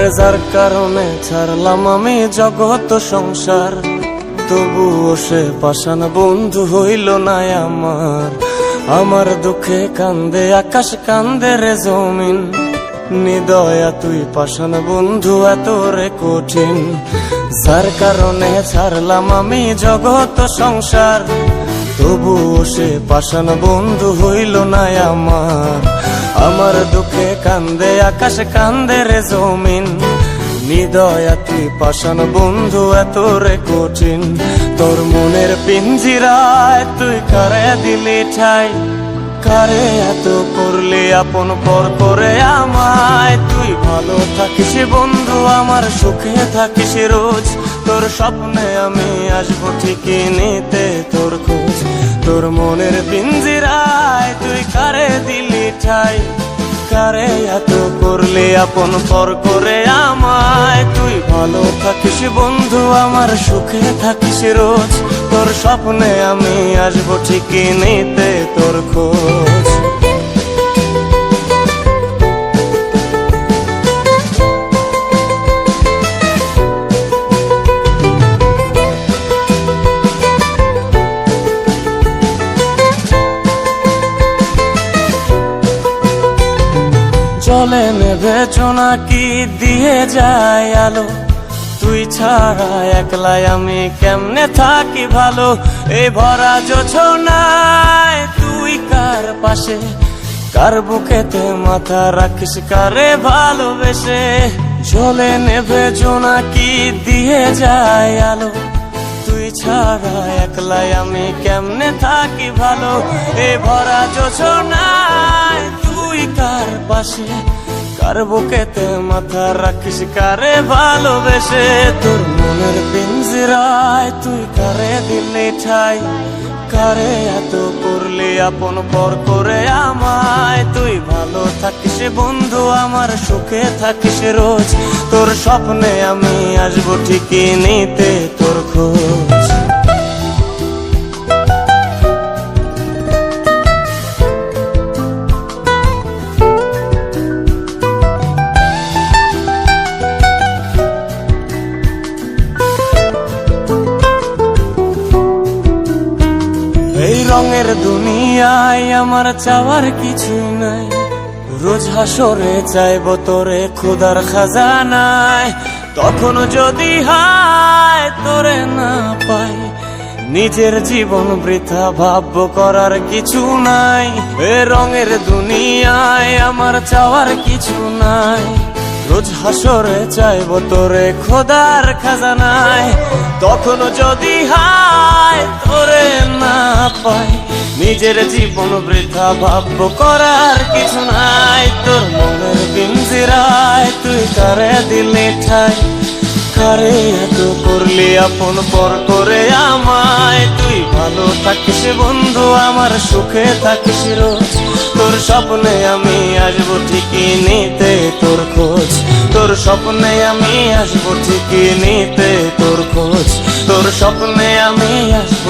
ওরে যার কারণে ছাড়লাম আমি জগৎ সংসার, তবুও সে পাষাণ বন্ধু হইল না আমার। আমার দুঃখে কান্দে আকাশ, কান্দে রে জমিন, নিদয়া তুই পাষাণ বন্ধু এত রে কঠিন। যার কারণে ছাড়লাম আমি জগৎ সংসার, তবুও সে পাষাণ বন্ধু হইল না আমার। আমার দুঃখে কান্দে আকাশ, কান্দে রে জমিন, নিদয়া তুই পাষাণ বন্ধু এত রে কঠিন। তোর মনের পিঞ্জিরায় তুই কারে দিলি ঠাই, কারে এত করলি আপন পর করে আমায়। তুই ভালো থাকিস বন্ধু আমার, সুখে থাকিস রোজ, তোর স্বপ্নে আমি আসবো ঠিকই নিতে তোর খোঁজ। তোর মনের পিঞ্জিরায় তুই কারে দিলি ঠাই, কারে এত করলি আপন পর করে আমায়। তুই ভালো থাকিস বন্ধু আমার, সুখে থাকিস রোজ, তোর স্বপ্নে আমি আসবো ঠিকই নিতে তোর খোঁজ। চলে নেবে জোনাকি দিয়ে যায় আলো, তুই ছাড়া একলাই আমি কেমনে থাকি ভালো। এই ভরা জোছনায় তুই কার পাশে, কার বুকেতে মাথা রাখিস কারে ভালোবেসে। চলে নেবে জোনাকি দিয়ে যায় আলো, তুই ছাড়া একলাই আমি কেমনে থাকি ভালো। এই ভরা জোছনায় তুই কার পাশে, কার বুকেতে মাথা রাখিস কারে ভালোবেসে। তোর মনের পিঞ্জিরায় তুই কারে দিলি ঠাই, কারে এত করলি আপন পর করে আমায়। তুই ভালো থাকিস বন্ধু আমার, সুখে থাকিস রোজ, তোর স্বপ্নে আমি আসবো ঠিকই নিতে তোর খোঁজ। এই রঙের দুনিয়ায় আমার চাওয়ার কিছুই নাই, রোজ হাসরে চাইব তোরে খোদার খাজানায়। তখন যদি হায় তোরে না পাই, নিজের জীবন বৃথা ভাববো করার কিছু নাই। এ রঙের দুনিয়ায় আমার চাওয়ার কিছু নাই, রোজ হাসরে চাইব তোরে খোদার খাজানায়। তখন যদি হায় তোরে না পাই, নিজের জীবন বৃথা ভাববো করার কিছু নাই। তোর মনের পিঞ্জিরায় তুই কারে দিলি ঠাই, কারে এত করলি আপন পর করে আমায়। তুই ভালো থাকিস বন্ধু আমার, সুখে থাকিস রোজ, তোর স্বপ্নে আমি আসবো ঠিকই নিতে তোর খোঁজ। তোর স্বপ্নে আমি আসবো ঠিকই নিতে তোর খোঁজ, তোর স্বপ্নে আমি আসবো।